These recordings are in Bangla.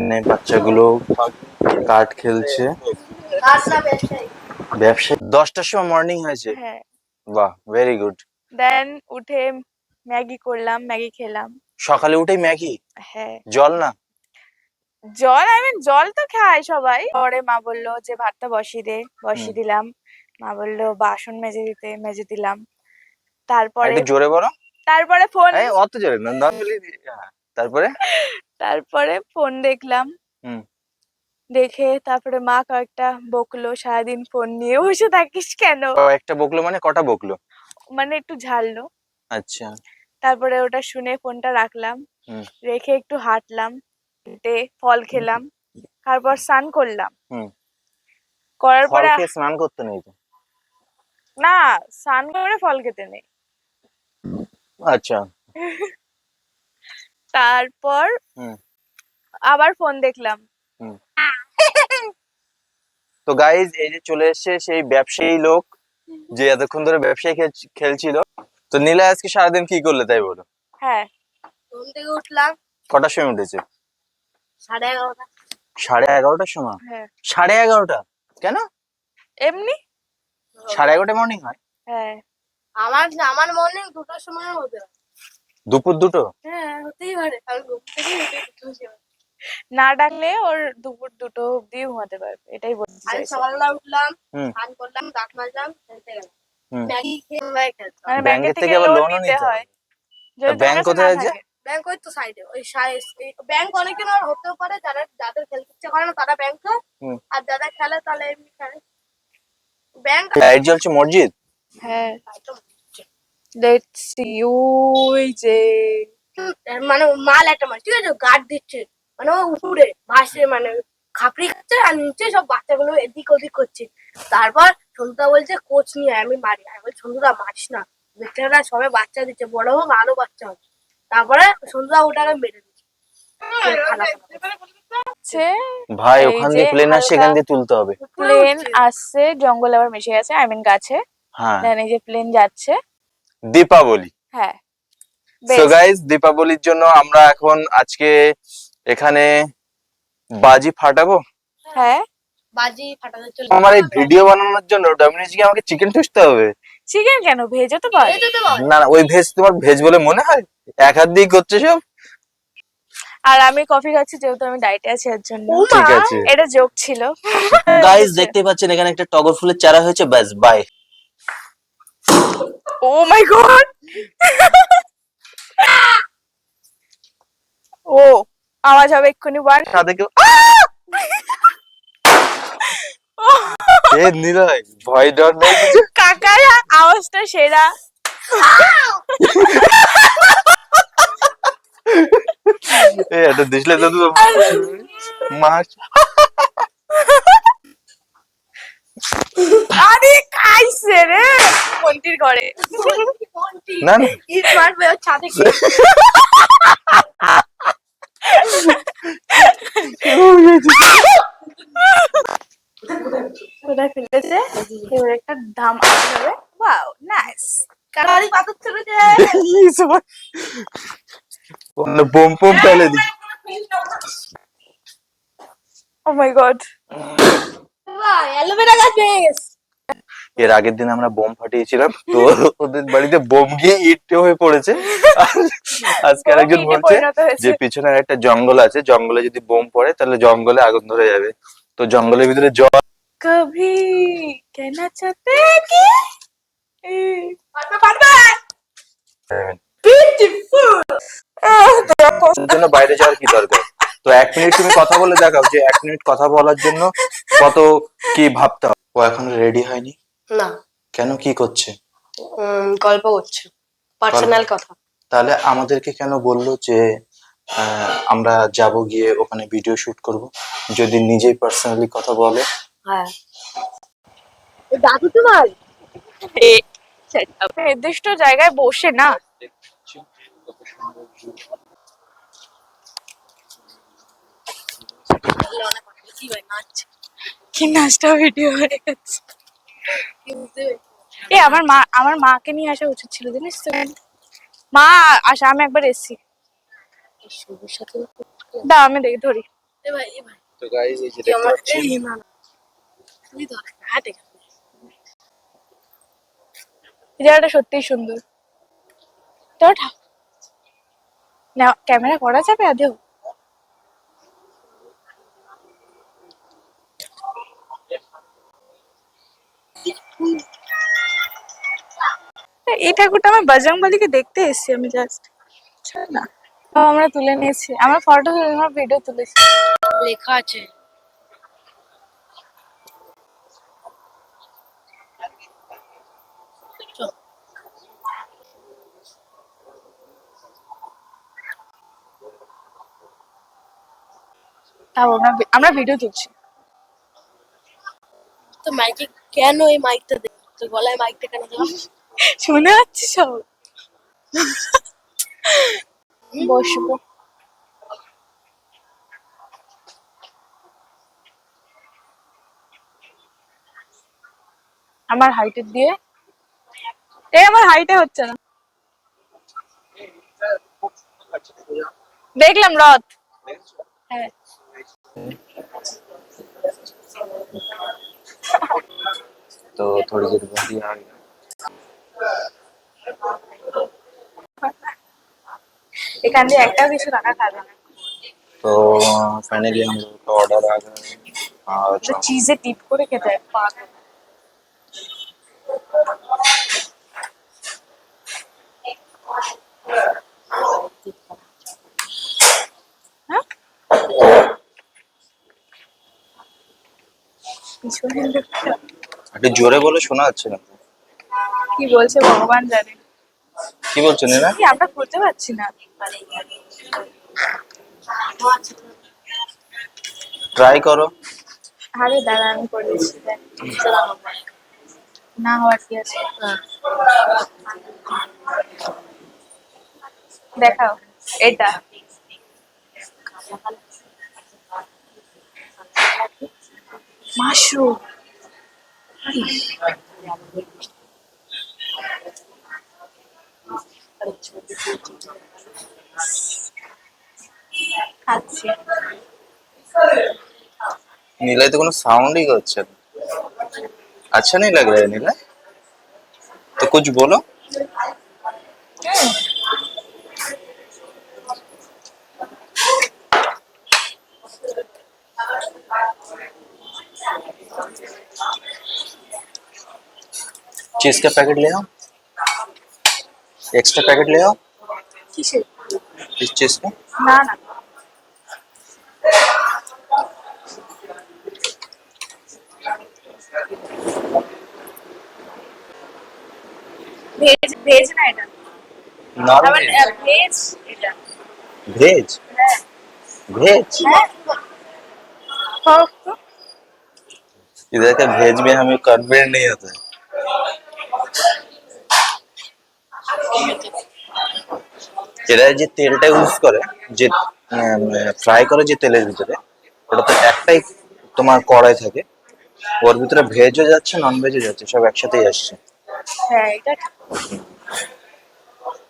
বাচ্চাগুলো কার্ড খেলছে। ব্যবসায়ী 10টার সময় মর্নিং হয়েছে। হ্যাঁ। বাহ, ভেরি গুড। দেন উঠে ম্যাগি করলাম, ম্যাগি খেলাম। সকালে উঠেই ম্যাগি? হ্যাঁ। জল না? জল জল তো খায় সবাই। পরে মা বললো যে ভাতটা বসিয়ে দিলাম। মা বললো বাসন মেজে দিলাম। তারপরে একটু জোরে বলো। তারপরে ফোন অত জোরে না, নরমালি। তারপরে তারপরে ফোন দেখলাম। দেখে তারপরে মা কয়েকটা বকলো, সারাদিন ফোন নিয়ে বসে থাকিস কেন। একটা বকলো মানে কটা বকলো? মানে একটু ঝাড়লো। আচ্ছা। তারপরে ওটা শুনে ফোনটা রাখলাম, রেখে একটু হাঁটলাম, হেঁটে ফল খেলাম, তারপর স্নান করলাম। করার পরে স্নান করতে নেই তো? না, স্নান করে ফল খেতে নেই। আচ্ছা। তারপর আবার ফোন দেখলাম। তো গাইজ, এই যে চলে এসছে সেই ব্যবসায়ী লোক যে এতক্ষণ ধরে ব্যবসায়ী খেলছিল। তো নীলা আজকে সারাদিন কি করলে তাই বলো? হ্যাঁ, ঘুম থেকে উঠলাম। কটার সময় উঠেছে? 11:30। 11:30টার সময়? 11:30? কেন? এমনি 11:30 মর্নিং হয়? হ্যাঁ, আমার মর্নিং 2টার সময় হতে হয়। দুপুর 2টো? হ্যাঁ, হতেই পারে। আমি ঘুম থেকে না ডাকলে ওর দুপুর 2টো অব্দি ঘুমাতে পারবে, এটাই বলতে চাইছি। আমি সকালবেলা উঠলাম, স্নান করলাম, দাঁত মাজলাম, খেলতে গেলাম। ম্যাগি খেয়ে খেলতাম। মানে ব্যাংক থেকে আবার লোন নিতে হয়। ব্যাংক কোথায় আছে? ব্যাংক ওই তো সাইডে, ওই ব্যাংক অনেকের আর হতেও পারে, যাদের খেলতে ইচ্ছে করে না তারা ব্যাংক, আর যারা খেলে তাহলে এমনি খেলে। ব্যাংক লাইট জ্বলছে মসজিদ? হ্যাঁ, লেটস সি ওই যে মানে মাল একটা মাল, ঠিক আছে, গার্ড দিচ্ছে, মানে ও উপরে ভাসে, মানে খাপড়ি খাচ্ছে আর নিচে সব বাচ্চাগুলো এদিক ওদিক করছে। তারপর সন্ধ্যা বলছে কোচ নিয়ে আমি মারি। আমি বলছি সন্ধ্যা মারিস না, বেচারা সবাই বাচ্চা দিচ্ছে, বড় হোক আরো বাচ্চা হবে। তারপরে সন্ধ্যা ওটাকে মেরে দিচ্ছে। ভাই ওখান দিয়ে প্লেন আসছে, এখান দিয়ে তুলতে হবে। প্লেন আসছে, জঙ্গলে আবার মিশে গেছে, আই মিন গাছে। হ্যাঁ, এই যে প্লেন যাচ্ছে। দীপাবলি। হ্যাঁ, সো গাইস, দীপাবলির জন্য আমরা এখন আজকে এখানে বাজি ফাটাবো। হ্যাঁ, বাজি ফাটাতে চলে। আমার এই ভিডিও বানানোর জন্য ডমিনিজি আমাকে চিকেন টুসতে হবে। চিকেন কেন, ভেজও তো পারে। না না, ওই ভেজ তোমার ভেজ বলে মনে হয়? এক হাত দিয়ে করছে সব। আর আমি কফি খাচ্ছি যেহেতু আমি ডায়েটে আছি এর জন্য। ঠিক আছে, এটা জোক ছিল। গাইস দেখতে পাচ্ছেন এখানে একটা টগর ফুলের চারা হয়েছে, বাস বাই। ও মাই গড, ও আওয়াজ হবে এক্ষুনি। বার সাথে কেউ এ নিলয়, ভয় ডর নেই কিছু? কাকার আওয়াজটা সেরা। এ এটা দিছলে তো মাছ। আরে খাইছে রে মন্টির ঘরে। না না, ইট মারবে ওর ছাদে কি। কোথায় ফেলেছে, এবার একটা ধাম আসতে হবে। ওয়াও নাইস, কানারি পাথর ছুড়েছে। বোম বোম ফেলে দি। ও মাই গড, বাহ, অ্যালোভেরা গাছ ভেঙে গেছে। এর আগের দিন আমরা বোম ফাটিয়েছিলাম, তো ওদের বাড়িতে বোম গিয়ে ইট হয়ে পড়েছে। আজকে আরেকজন বলছে যে পিছনে একটা জঙ্গল আছে, জঙ্গলে যদি বোম পড়ে তাহলে জঙ্গলে আগুন ধরে যাবে। তো জঙ্গলের ভিতরে জল। কভি कहना चाहते हैं कि জন্য বাইরে যাওয়ার কি দরকার? তো 1 মিনিট তুমি কথা বলে দেখাও যে 1 মিনিট কথা বলার জন্য কত কি ভাবতে হবে। ও এখনো রেডি হয়নি? না। কেন, কি করছে? গল্প করছে, পার্সোনাল কথা। তাহলে আমাদেরকে কেন বললো যে আমরা যাব গিয়ে ওখানে ভিডিও শুট করব, যদি নিজেই পার্সোনালি কথা বলে? হ্যাঁ, দাদু তোমার নির্দিষ্ট জায়গায় বসে না। কি নাচটা ভিডিও হয়ে গেছে। এ আমার মাকে নিয়ে আসা উচিত ছিল, জানিস তো। মা আসা, আমি একবার এসেছি। দা আমি দেখি ধরি। এ ভাই তো গাইস এই যে কি দেখতে আমার পাচ্ছেন, এই না না তুই তো হাতে এই জায়গাটা সত্যিই সুন্দর। তো না ক্যামেরা করা যাবে আদেও? এই ঠাকুরটা আমার বজরংবলীকে দেখতে এসেছি আমি জাস্ট না। আমরা তুলে নিয়েছি, আমরা ফটো তুলে আমরা ভিডিও তুলেছি। লেখা আছে তাও আমরা ভিডিও তুলছি। তো মাইকে কেন এই মাইকটা দে, তো গলায় মাইকটা কেন দিলাম? শুনে যাচ্ছে সব। বসবো। আমার হাইটের দিয়ে আমার হাইটে হচ্ছে না। দেখলাম রথ। হ্যাঁ तो थोड़ी देर बाद ही आ गया। এখান দিয়ে একটা কিছু রাখা থাকবে না। तो फाइनली हम लोग का ऑर्डर आ गया और তো চিজে টিপ করে খেতে হয় পা। হ্যাঁ পিছনে দেখতে একটু জোরে বলে শোনা যাচ্ছে না। কি বলছে ভগবান জানে। কি বলছেন এরা? কি আমরা করতে পারছি না। ট্রাই করো। আরে দাঁড়া আমি করে দিচ্ছি দেখ। না হওয়ার কি আছে দেখাও এটা। মাশরুম খাচ্ছি। नीला तो कोनो साउंड ही करছে না। अच्छा नहीं लग रहा है नीला, तो कुछ बोलो। चीज का पैकेट ले आओ, एक्स्ट्रा पैकेट ले आओ কিসের? इस चीज का। না না ভেজ ভেজ না এটা नॉन আবার वेज। ভেজ এটা। भेज হ্যাঁ भेज হ্যাঁ খাও তো। इधर का भेज में हमें कन्वीनियंट नहीं होता है। এরা যে তেলটা ইউজ করে, যে ফ্রাই করে যে তেলের ভিতরে, ওটা তো একটাই তোমার কড়াই থাকে, ওর ভিতরে ভেজও যাচ্ছে নন ভেজও যাচ্ছে, সব একসাথেই আসছে। হ্যাঁ এটা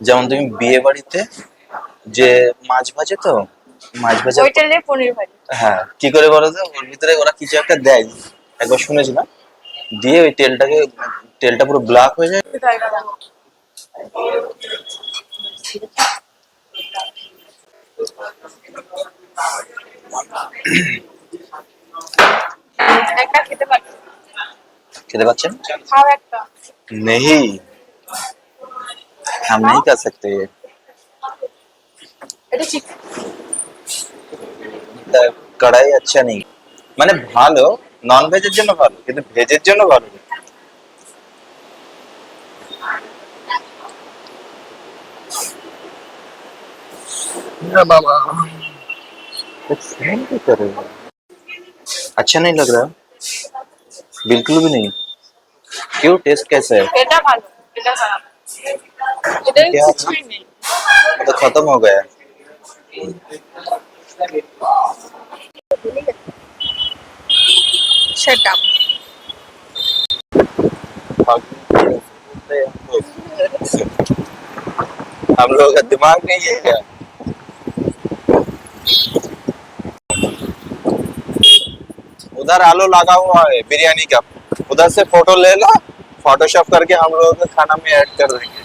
যেমন তুমি বিয়ে বাড়িতে যে মাছ ভাজে, তো মাছ ভাজা, ওইটা নিয়ে পনির ভাজি। হ্যাঁ কি করে বলো তো, ওর ভিতরে ওরা কিছু একটা দেয়, একবার শুনেছিলাম, দিয়ে ওই তেলটা পুরো ব্ল্যাক হয়ে যায়। একটা খেতে পারি। খেতে পাচ্ছেন? খাও একটা। नहीं, हम नहीं कर सकते ये। এটা চিকেন। কড়াই আচ্ছা নেই, মানে ভালো, নন ভেজের জন্য ভালো, কিন্তু ভেজের জন্য ভালো না। ना बाबा, क्या कर रहे हो? अच्छा नहीं लग रहा, बिल्कुल भी नहीं। क्यों, टेस्ट कैसा है? এটা ভালো এটা খারাপ। এটা क्या কিছুই নেই। तो खत्म हो गया। Shut up. हम लोग का दिमाग नहीं है क्या? उधर आलू लगा हुआ है बिरयानी का, उधर से फोटो ले लो, फोटोशॉप करके हम लोगों के खाना में ऐड कर देंगे।